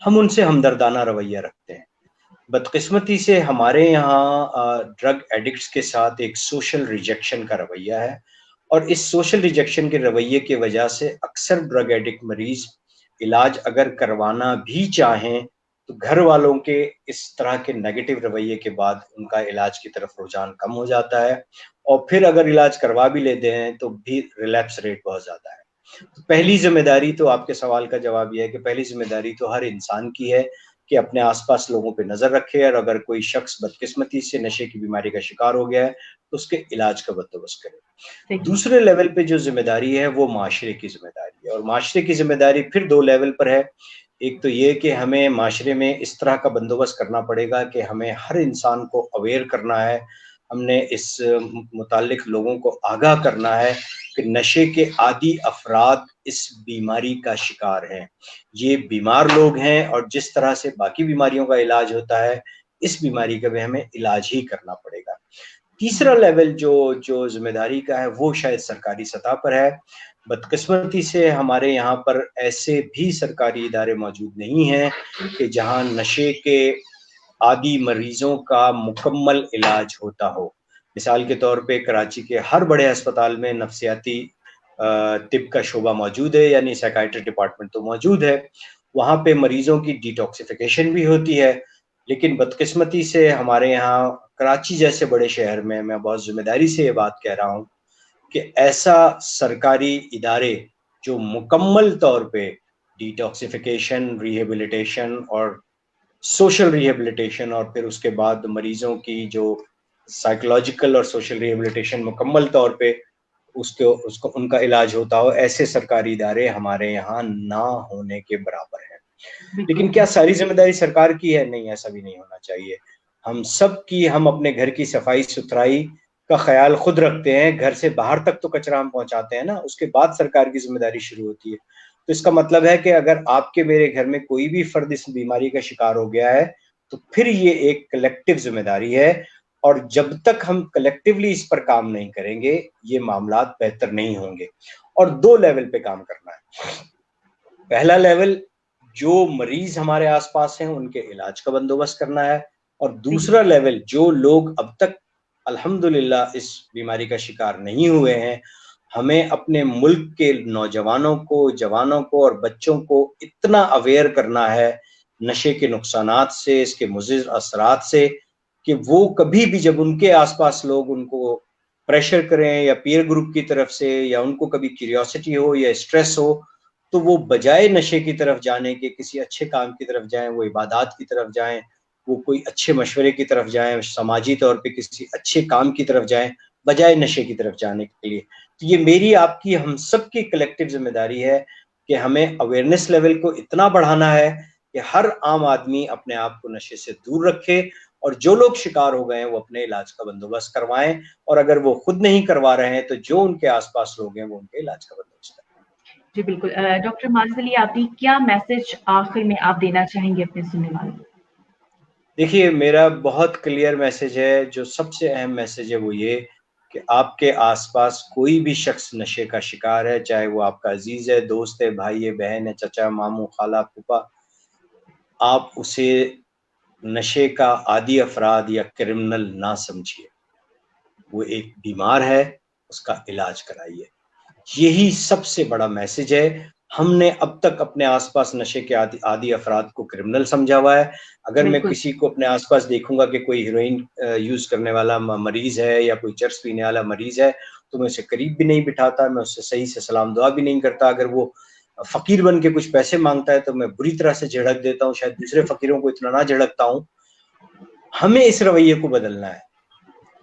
ہم ان سے ہمدردانہ رویہ رکھتے ہیں۔ بدقسمتی سے ہمارے یہاں ڈرگ ایڈکٹس کے ساتھ ایک سوشل ریجیکشن کا رویہ ہے، اور اس سوشل ریجیکشن کے رویے کی وجہ سے اکثر ڈرگ ایڈکٹ مریض علاج اگر کروانا بھی چاہیں تو گھر والوں کے اس طرح کے نیگیٹو رویے کے بعد ان کا علاج کی طرف رجحان کم ہو جاتا ہے، اور پھر اگر علاج کروا بھی لیتے ہیں تو بھی ریلیپس ریٹ بہت زیادہ ہے۔ تو پہلی ذمہ داری تو آپ کے سوال کا جواب یہ ہے کہ پہلی ذمہ داری تو ہر انسان کی ہے کہ اپنے آس پاس لوگوں پہ نظر رکھے، اور اگر کوئی شخص بدقسمتی سے نشے کی بیماری کا شکار ہو گیا ہے تو اس کے علاج کا بندوبست کرے۔ دوسرے لیول پہ جو ذمہ داری ہے وہ معاشرے کی ذمہ داری ہے، اور معاشرے کی ذمہ داری پھر دو لیول پر ہے۔ ایک تو یہ کہ ہمیں معاشرے میں اس طرح کا بندوبست کرنا پڑے گا کہ ہمیں ہر انسان کو اویئر کرنا ہے، ہم نے اس متعلق لوگوں کو آگاہ کرنا ہے کہ نشے کے عادی افراد اس بیماری کا شکار ہیں، یہ بیمار لوگ ہیں، اور جس طرح سے باقی بیماریوں کا علاج ہوتا ہے اس بیماری کا بھی ہمیں علاج ہی کرنا پڑے گا۔ تیسرا لیول جو ذمہ داری کا ہے وہ شاید سرکاری سطح پر ہے۔ بدقسمتی سے ہمارے یہاں پر ایسے بھی سرکاری ادارے موجود نہیں ہیں کہ جہاں نشے کے عادی مریضوں کا مکمل علاج ہوتا ہو۔ مثال کے طور پہ کراچی کے ہر بڑے ہسپتال میں نفسیاتی طب کا شعبہ موجود ہے، یعنی سائیکائٹری ڈپارٹمنٹ تو موجود ہے، وہاں پہ مریضوں کی ڈیٹاکسیفیکیشن بھی ہوتی ہے، لیکن بدقسمتی سے ہمارے یہاں کراچی جیسے بڑے شہر میں بہت ذمہ داری سے یہ بات کہہ رہا ہوں کہ ایسا سرکاری ادارے جو مکمل طور پہ ڈیٹاکسیفیکیشن، ریہیبلیٹیشن اور سوشل ریہیبلیٹیشن، اور پھر اس کے بعد مریضوں کی جو سائیکولوجیکل اور سوشل ریہیبلیٹیشن مکمل طور پہ ان کا علاج ہوتا ہو، ایسے سرکاری ادارے ہمارے یہاں نہ ہونے کے برابر ہیں۔ لیکن کیا ساری ذمہ داری سرکار کی ہے؟ نہیں، ایسا بھی نہیں ہونا چاہیے۔ ہم سب کی، ہم اپنے گھر کی صفائی ستھرائی کا خیال خود رکھتے ہیں، گھر سے باہر تک تو کچرا ہم پہنچاتے ہیں نا، اس کے بعد سرکار کی ذمہ داری شروع ہوتی ہے۔ تو اس کا مطلب ہے کہ اگر آپ کے میرے گھر میں کوئی بھی فرد اس بیماری کا شکار ہو گیا ہے تو پھر یہ ایک کلیکٹیو ذمہ داری ہے، اور جب تک ہم کلیکٹیولی اس پر کام نہیں کریں گے یہ معاملات بہتر نہیں ہوں گے۔ اور دو لیول پہ کام کرنا ہے۔ پہلا لیول جو مریض ہمارے آس پاس ہیں ان کے علاج کا بندوبست کرنا ہے، اور دوسرا لیول جو لوگ اب تک الحمدللہ اس بیماری کا شکار نہیں ہوئے ہیں، ہمیں اپنے ملک کے نوجوانوں کو، جوانوں کو اور بچوں کو اتنا اویئر کرنا ہے نشے کے نقصانات سے، اس کے مضر اثرات سے، کہ وہ کبھی بھی جب ان کے آس پاس لوگ ان کو پریشر کریں یا پیر گروپ کی طرف سے، یا ان کو کبھی کیوریوسٹی ہو یا اسٹریس ہو، تو وہ بجائے نشے کی طرف جانے کے کسی اچھے کام کی طرف جائیں، وہ عبادات کی طرف جائیں، وہ کوئی اچھے مشورے کی طرف جائیں، سماجی طور پہ کسی اچھے کام کی طرف جائیں بجائے نشے کی طرف جانے کے لیے۔ تو یہ میری، آپ کی، ہم سب کی کلیکٹیو ذمہ داری ہے کہ ہمیں اویئرنیس لیول کو اتنا بڑھانا ہے کہ ہر عام آدمی اپنے آپ کو نشے سے دور رکھے، اور جو لوگ شکار ہو گئے ہیں وہ اپنے علاج کا بندوبست کروائیں، اور اگر وہ خود نہیں کروا رہے ہیں تو جو ان کے آس پاس لوگ ہیں وہ ان کے علاج کا بندوبست کریں۔ جی بالکل۔ ڈاکٹر معزز علی عابدی، کیا میسج آخر میں آپ دینا چاہیں گے اپنے سننے والوں کو؟ دیکھیے، میرا بہت کلیئر میسج ہے، جو سب سے اہم میسج ہے وہ یہ کہ آپ کے آس پاس کوئی بھی شخص نشے کا شکار ہے، چاہے وہ آپ کا عزیز ہے، دوست ہے، بھائی ہے، بہن ہے، چچا، ماموں، خالہ، پھوپھا، آپ اسے نشے کا عادی افراد یا کرمنل نہ سمجھیے۔ وہ ایک بیمار ہے، اس کا علاج کرائیے۔ یہی سب سے بڑا میسج ہے۔ ہم نے اب تک اپنے آس پاس نشے کے عادی افراد کو کرمنل سمجھا ہوا ہے۔ اگر میں کسی کو اپنے آس پاس دیکھوں گا کہ کوئی ہیروئن یوز کرنے والا مریض ہے یا کوئی چرس پینے والا مریض ہے تو میں اسے قریب بھی نہیں بٹھاتا، میں اس سے صحیح سے سلام دعا بھی نہیں کرتا۔ اگر وہ فقیر بن کے کچھ پیسے مانگتا ہے تو میں بری طرح سے جھڑک دیتا ہوں، شاید دوسرے فقیروں کو اتنا نہ جھڑکتا ہوں۔ ہمیں اس رویے کو بدلنا ہے۔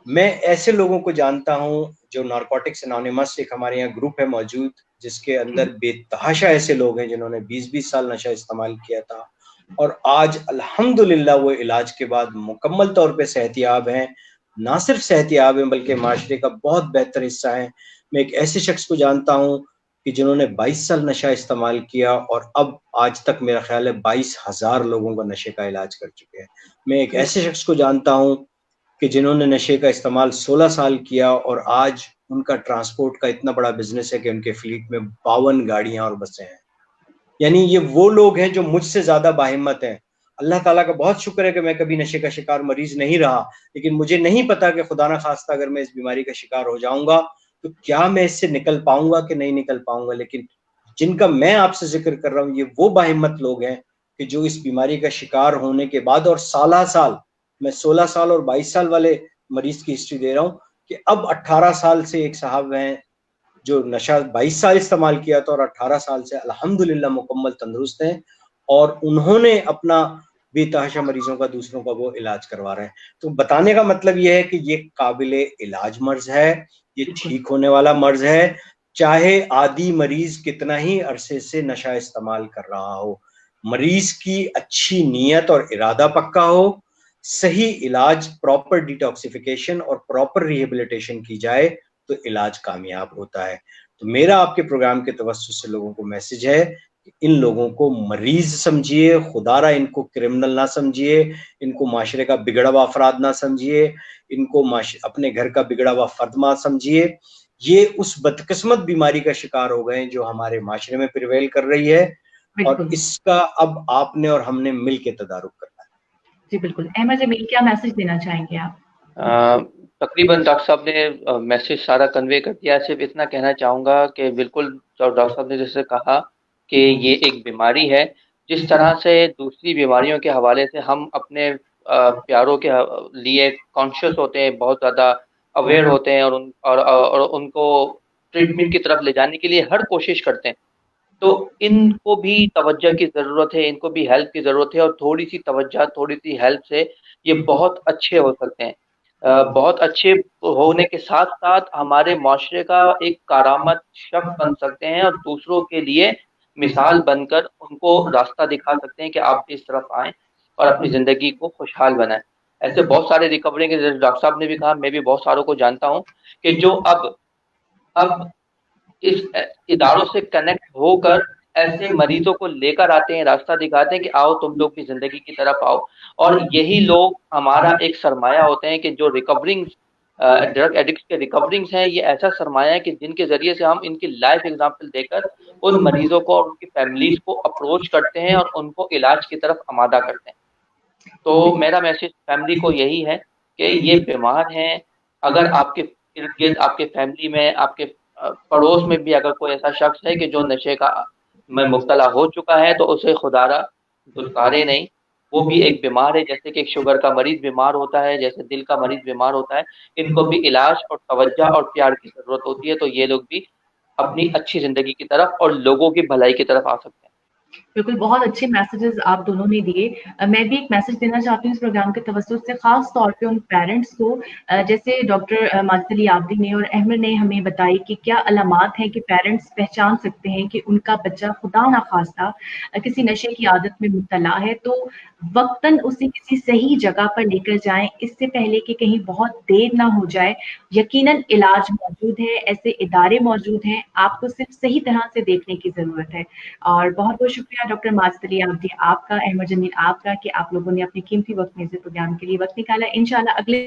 میں ایسے لوگوں کو جانتا ہوں جو نارکوٹکس انانیمس، ایک ہمارے یہاں گروپ ہے موجود جس کے اندر بے تحاشا ایسے لوگ ہیں جنہوں نے 20 سال نشہ استعمال کیا تھا، اور آج الحمدللہ وہ علاج کے بعد مکمل طور پہ صحت یاب ہیں۔ نہ صرف صحت یاب ہیں بلکہ معاشرے کا بہت بہتر حصہ ہیں۔ میں ایک ایسے شخص کو جانتا ہوں کہ جنہوں نے 22 سال نشہ استعمال کیا، اور اب آج تک میرا خیال ہے 22,000 لوگوں کا نشے کا علاج کر چکے ہیں۔ میں ایک ایسے شخص کو جانتا ہوں کہ جنہوں نے نشے کا استعمال 16 سال کیا، اور آج ان کا ٹرانسپورٹ کا اتنا بڑا بزنس ہے کہ ان کے فلیٹ میں 52 گاڑیاں اور بسیں ہیں۔ یعنی یہ وہ لوگ ہیں جو مجھ سے زیادہ باہمت ہیں۔ اللہ تعالیٰ کا بہت شکر ہے کہ میں کبھی نشے کا شکار مریض نہیں رہا، لیکن مجھے نہیں پتا کہ خدا نہ خواستہ اگر میں اس بیماری کا شکار ہو جاؤں گا تو کیا میں اس سے نکل پاؤں گا کہ نہیں نکل پاؤں گا۔ لیکن جن کا میں آپ سے ذکر کر رہا ہوں یہ وہ باہمت لوگ ہیں کہ جو اس بیماری کا شکار ہونے کے بعد، اور سالہ سال، میں 16 سال اور 22 سال والے مریض کی ہسٹری دے رہا ہوں کہ اب 18 سال سے ایک صاحب ہیں جو نشہ 22 سال استعمال کیا تھا اور 18 سال سے الحمدللہ مکمل تندرست ہیں، اور انہوں نے اپنا بے تحاشا مریضوں کا، دوسروں کا وہ علاج کروا رہے ہیں. تو بتانے کا مطلب یہ ہے کہ یہ قابل علاج مرض ہے، یہ ٹھیک ہونے والا مرض ہے، چاہے عادی مریض کتنا ہی عرصے سے نشہ استعمال کر رہا ہو. مریض کی اچھی نیت اور ارادہ پکا ہو، صحیح علاج، پراپر ڈیٹاکسیفیکیشن اور پراپر ریہیبلیٹیشن کی جائے تو علاج کامیاب ہوتا ہے. تو میرا آپ کے پروگرام کے توسط سے لوگوں کو میسج ہے کہ ان لوگوں کو مریض سمجھیے، خدا را ان کو کرمنل نہ سمجھیے، ان کو معاشرے کا بگڑا ہوا افراد نہ سمجھیے، ان کو اپنے گھر کا بگڑا ہوا فرد نہ سمجھیے. یہ اس بدقسمت بیماری کا شکار ہو گئے جو ہمارے معاشرے میں پریویل کر رہی ہے، اور اس کا اب آپ نے اور ہم نے مل کے تدارک کرنا ہے. جی بالکل. احمد جمیل، کیا میسج دینا چاہیں گے آپ؟ تقریباً ڈاکٹر صاحب نے میسج سارا کنوے کر دیا. صرف اتنا کہنا چاہوں گا کہ بالکل ڈاکٹر صاحب نے جیسے کہا کہ یہ ایک بیماری ہے، جس طرح سے دوسری بیماریوں کے حوالے سے ہم اپنے پیاروں کے لیے کانشیس ہوتے ہیں، بہت زیادہ اویئر ہوتے ہیں، اور ان کو ٹریٹمنٹ کی طرف لے جانے کے لیے ہر کوشش کرتے ہیں، تو ان کو بھی توجہ کی ضرورت ہے، ان کو بھی ہیلپ کی ضرورت ہے، اور تھوڑی سی توجہ، تھوڑی سی ہیلپ سے یہ بہت اچھے ہو سکتے ہیں. بہت اچھے ہونے کے ساتھ ساتھ ہمارے معاشرے کا ایک کارآمد شخص بن سکتے ہیں، اور دوسروں کے لیے مثال بن کر ان کو راستہ دکھا سکتے ہیں کہ آپ بھی اس طرف آئیں اور اپنی زندگی کو خوشحال بنائیں. ایسے بہت سارے ریکوری کے ڈاکٹر صاحب نے بھی کہا، میں بھی بہت ساروں کو جانتا ہوں کہ جو اب اس اداروں سے کنیکٹ ہو کر ایسے مریضوں کو لے کر آتے ہیں، راستہ دکھاتے ہیں کہ آؤ تم لوگ بھی زندگی کی طرف آؤ. اور یہی لوگ ہمارا ایک سرمایہ ہوتے ہیں کہ جو ریکورنگ ڈرگ ایڈکٹ کے ریکورنگز ہیں، یہ ایسا سرمایہ ہے کہ جن کے ذریعے سے ہم ان کی لائف ایگزامپل دے کر ان مریضوں کو اور ان کی فیملیز کو اپروچ کرتے ہیں اور ان کو علاج کی طرف آمادہ کرتے ہیں. تو میرا میسج فیملی کو یہی ہے کہ یہ بیمار ہیں. اگر آپ کے ارد گرد، آپ کے فیملی میں، آپ کے پڑوس میں بھی اگر کوئی ایسا شخص ہے کہ جو نشے کا میں مبتلا ہو چکا ہے، تو اسے خدا را دھتکارے نہیں. وہ بھی ایک بیمار ہے، جیسے کہ ایک شوگر کا مریض بیمار ہوتا ہے، جیسے دل کا مریض بیمار ہوتا ہے. ان کو بھی علاج اور توجہ اور پیار کی ضرورت ہوتی ہے. تو یہ لوگ بھی اپنی اچھی زندگی کی طرف اور لوگوں کی بھلائی کی طرف آ سکتے ہیں. بالکل، بہت اچھے میسیجز آپ دونوں نے دیے. میں بھی ایک میسج دینا چاہتی ہوں اس پروگرام کے توسط سے، خاص طور پہ ان پیرنٹس کو. جیسے ڈاکٹر ماجد علی عابدی نے اور احمد نے ہمیں بتائی کہ کیا علامات ہیں کہ پیرنٹس پہچان سکتے ہیں کہ ان کا بچہ خدا نخواستہ کسی نشے کی عادت میں مبتلا ہے، تو وقتاً اسے کسی صحیح جگہ پر لے کر جائیں اس سے پہلے کہ کہیں بہت دیر نہ ہو جائے. یقیناً علاج موجود ہے، ایسے ادارے موجود ہیں، آپ کو صرف صحیح طرح سے دیکھنے کی ضرورت ہے. اور بہت بہت شکریہ ڈاکٹر ماجد علی عابدی آپ کا، احمد جمیل آپ کا، کہ آپ لوگوں نے اپنے قیمتی وقت میں سے پروگرام کے لیے وقت نکالا. انشاءاللہ اگلے